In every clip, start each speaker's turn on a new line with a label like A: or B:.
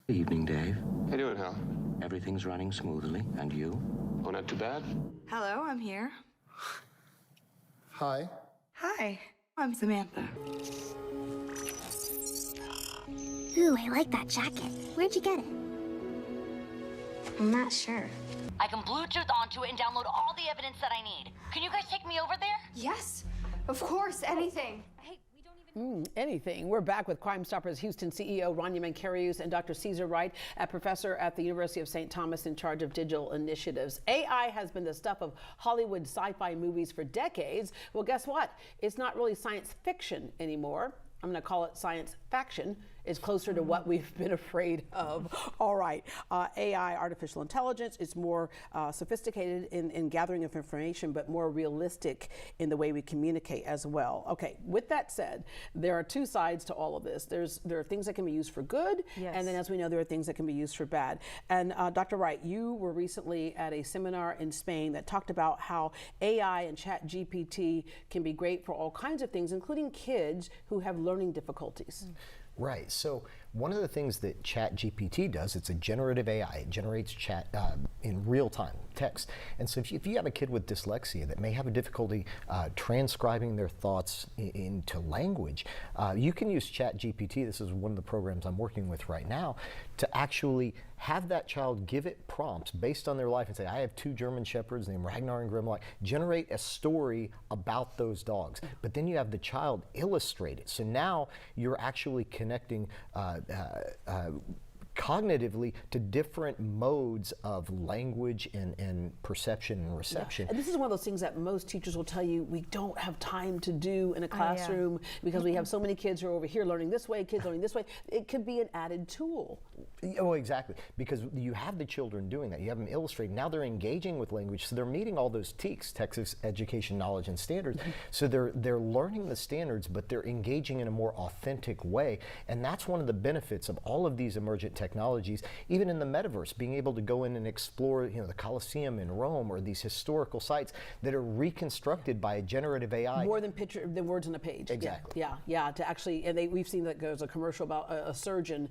A: Good evening, Dave.
B: How you doing, Hal?
A: Everything's running smoothly, and you?
B: Oh, not too bad?
C: Hello, I'm here.
D: Hi.
C: Hi, I'm Samantha.
E: Ooh, I like that jacket. Where'd you get it?
C: I'm not sure.
F: I can Bluetooth onto it and download all the evidence that I need. Can you guys take me over there?
G: Yes, of course, anything.
F: Hey, we don't even...
H: Anything. We're back with Crime Stoppers Houston CEO Rania Mankarious and Dr. Cesare Wright, a professor at the University of St. Thomas in charge of digital initiatives. AI has been the stuff of Hollywood sci-fi movies for decades. Well, guess what? It's not really science fiction anymore. I'm going to call it science faction. It's closer to what we've been afraid of. All right, AI, artificial intelligence, is more sophisticated in gathering of information, but more realistic in the way we communicate as well. Okay, with that said, there are two sides to all of this. There are things that can be used for good, and then as we know, there are things that can be used for bad. And Dr. Wright, you were recently at a seminar in Spain that talked about how AI and ChatGPT can be great for all kinds of things, including kids who have learning difficulties.
D: Right. So one of the things that ChatGPT does, it's a generative AI. It generates chat in real time, text. And so if you have a kid with dyslexia that may have a difficulty transcribing their thoughts into language, you can use ChatGPT. This is one of the programs I'm working with right now, to actually have that child give it prompts based on their life and say, I have 2 German Shepherds named Ragnar and Grimlock. Generate a story about those dogs. But then you have the child illustrate it. So now you're actually connecting cognitively to different modes of language and perception and reception.
H: Yeah. And this is one of those things that most teachers will tell you we don't have time to do in a classroom because we have so many kids who are over here learning this way, kids learning this way. It could be an added tool.
D: Oh, exactly. Because you have the children doing that. You have them illustrating. Now they're engaging with language, so they're meeting all those TEKS, Texas Education Knowledge and Standards. So they're learning the standards, but they're engaging in a more authentic way. And that's one of the benefits of all of these emergent technologies, even in the metaverse, being able to go in and explore, the Colosseum in Rome or these historical sites that are reconstructed by a generative AI.
H: More than words on a page.
D: Exactly.
H: Yeah. To actually, and we've seen that there's a commercial about a surgeon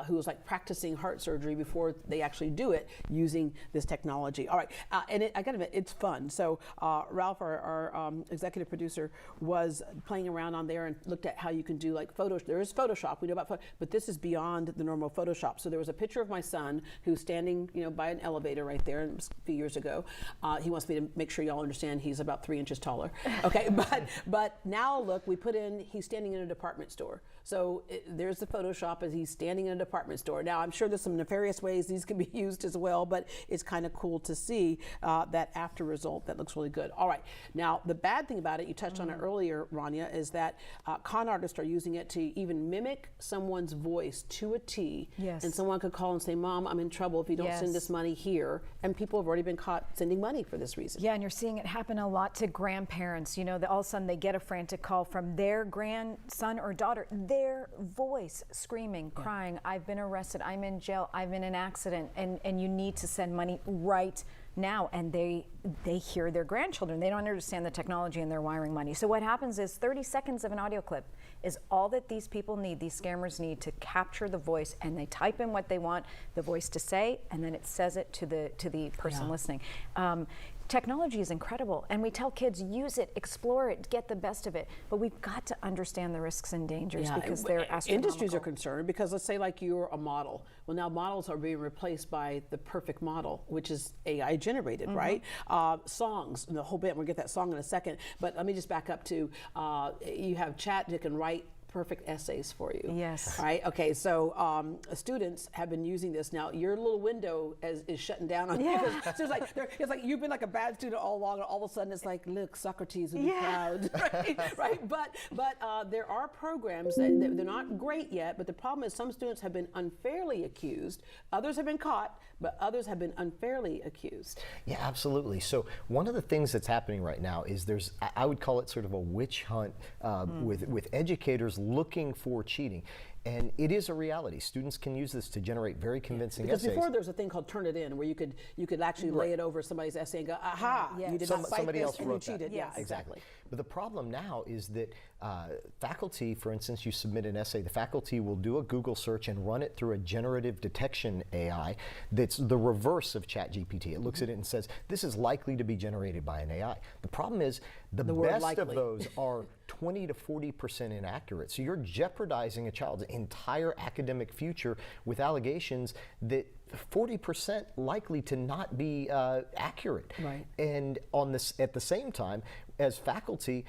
H: who was like practicing heart surgery before they actually do it using this technology. All right, and I gotta admit, it's fun. So Ralph, our executive producer, was playing around on there and looked at how you can do like Photoshop. There is Photoshop, we know about Photoshop, but this is beyond the normal Photoshop. So there was a picture of my son who's standing, by an elevator right there, and it was a few years ago. He wants me to make sure y'all understand he's about 3 inches taller. Okay, but now look, we put in he's standing in a department store. So there's the Photoshop as he's standing in a department store. Now I'm sure there's some nefarious ways these can be used as well, but it's kind of cool to see that after result that looks really good. All right, now the bad thing about it, you touched on it earlier, Rania, is that con artists are using it to even mimic someone's voice to a T.
I: Yes.
H: And someone could call and say, Mom, I'm in trouble if you don't send this money here. And people have already been caught sending money for this reason.
I: Yeah, and you're seeing it happen a lot to grandparents. That all of a sudden they get a frantic call from their grandson or daughter, their voice screaming, crying, I've been arrested, I'm in jail, I'm in an accident, and you need to send money right now. And they hear their grandchildren. They don't understand the technology and they're wiring money. So what happens is 30 seconds of an audio clip is all that these people need, these scammers need, to capture the voice, and they type in what they want the voice to say, and then it says it to the person listening. Technology is incredible, and we tell kids, use it, explore it, get the best of it, but we've got to understand the risks and dangers because they're astronomical.
H: Industries are concerned because let's say like you're a model. Well, now models are being replaced by the perfect model, which is AI generated, right? Songs, and the whole bit, we'll get that song in a second, but let me just back up to, you have chat that can write perfect essays for you.
I: Yes.
H: Right? Okay, so students have been using this. Now your little window is shutting down on you. So it's like you've been like a bad student all along, and all of a sudden it's like, look, Socrates would be proud. Right? But there are programs that they're not great yet, but the problem is some students have been unfairly accused. Others have been caught, but others have been unfairly accused.
D: Yeah, absolutely. So one of the things that's happening right now is I would call it sort of a witch hunt with educators looking for cheating. And it is a reality. Students can use this to generate very convincing essays.
H: Because before there was a thing called Turnitin, where you could actually lay it over somebody's essay and go, aha, you did not cite
D: somebody
H: this
D: else
H: and you
D: wrote
H: cheated.
D: that.
H: Yeah, exactly.
D: But the problem now is that faculty, for instance, you submit an essay, the faculty will do a Google search and run it through a generative detection AI that's the reverse of ChatGPT. It looks at it and says, this is likely to be generated by an AI. The problem is the best of those are 20 to 40% inaccurate. So you're jeopardizing a child's entire academic future with allegations that 40% likely to not be accurate.
H: Right.
D: And on this, at the same time, as faculty,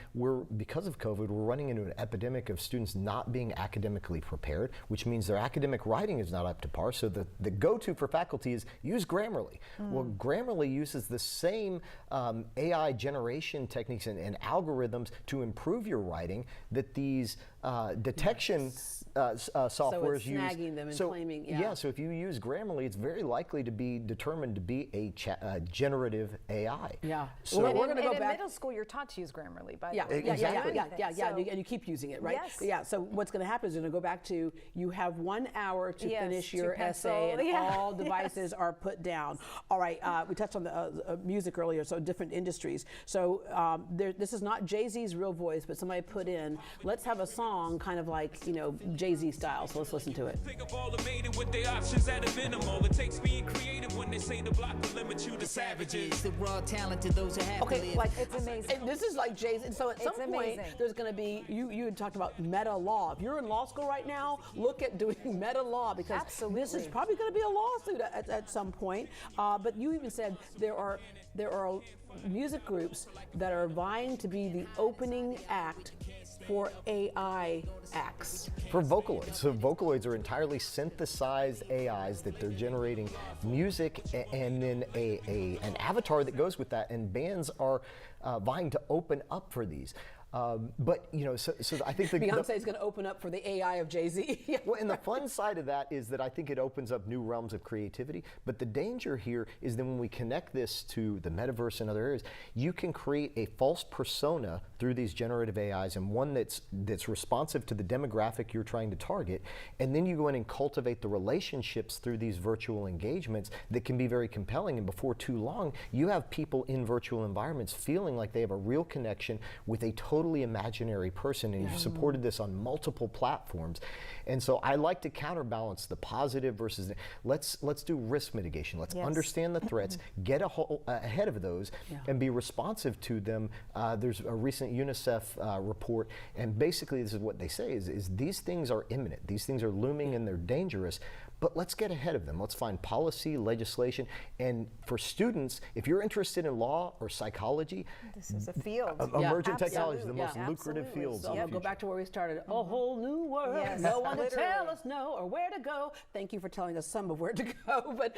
D: because of COVID, we're running into an epidemic of students not being academically prepared, which means their academic writing is not up to par. So the go-to for faculty is use Grammarly. Well, Grammarly uses the same AI generation techniques and algorithms to improve your writing that these detection softwares
H: it's snagging them and claiming,
D: so if you use Grammarly, it's very likely to be determined to be a generative AI.
H: Yeah.
D: So
H: we're going to go
I: in
H: back.
I: middle school, you're taught to use Grammarly, by
H: Yeah,
I: the way.
D: Exactly.
H: And you keep using it, right?
I: Yes.
H: Yeah. So what's going to happen is you're going to go back to you have 1 hour to finish
I: to
H: your essay,
I: pencil.
H: and all devices are put down. All right. We touched on the music earlier, so different industries. So this is not Jay-Z's real voice, but somebody put in. Let's have a song, kind of like Jay-Z style. So let's listen to it.
J: Think of all the made it with their options at a minimal. It takes being creative when they say the block will limit you to savages.
K: The raw talented, those who have to
H: Okay,
K: live.
H: like
I: It's amazing.
H: and this is like Jay-Z. So at some point,
I: amazing.
H: there's going to be you had talked about meta law. If you're in law school right now, look at doing meta law, because this is probably going to be a lawsuit at some point. But you even said there are music groups that are vying to be the opening act for AI acts.
D: For Vocaloids. So Vocaloids are entirely synthesized AIs that they're generating music and then an avatar that goes with that, and bands are vying to open up for these. But so I think
H: Beyonce is going to open up for the AI of Jay-Z.
D: Well, and the fun side of that is that I think it opens up new realms of creativity. But the danger here is that when we connect this to the metaverse and other areas, you can create a false persona through these generative AIs, and one that's responsive to the demographic you're trying to target. And then you go in and cultivate the relationships through these virtual engagements that can be very compelling. And before too long, you have people in virtual environments feeling like they have a real connection with a totally imaginary person, and you've supported this on multiple platforms. And so I like to counterbalance the positive versus let's do risk mitigation. Let's understand the threats, get ahead of those, and be responsive to them. There's a recent UNICEF report, and basically this is what they say is these things are imminent. These things are looming and they're dangerous. But let's get ahead of them. Let's find policy, legislation, and for students, if you're interested in law or psychology,
I: this is a field.
D: Emergent technology is the most lucrative fields.
H: So go back to where we started. A whole new world.
I: Yes,
H: no one to
I: literally.
H: tell us no or where to go. Thank you for telling us some of where to go. But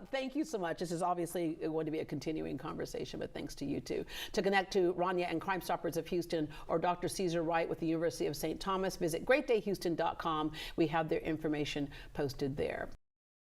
H: thank you so much. This is obviously going to be a continuing conversation, but thanks to you too. To connect to Rania and Crime Stoppers of Houston or Dr. Cesare Wright with the University of St. Thomas, visit greatdayhouston.com. We have their information posted there.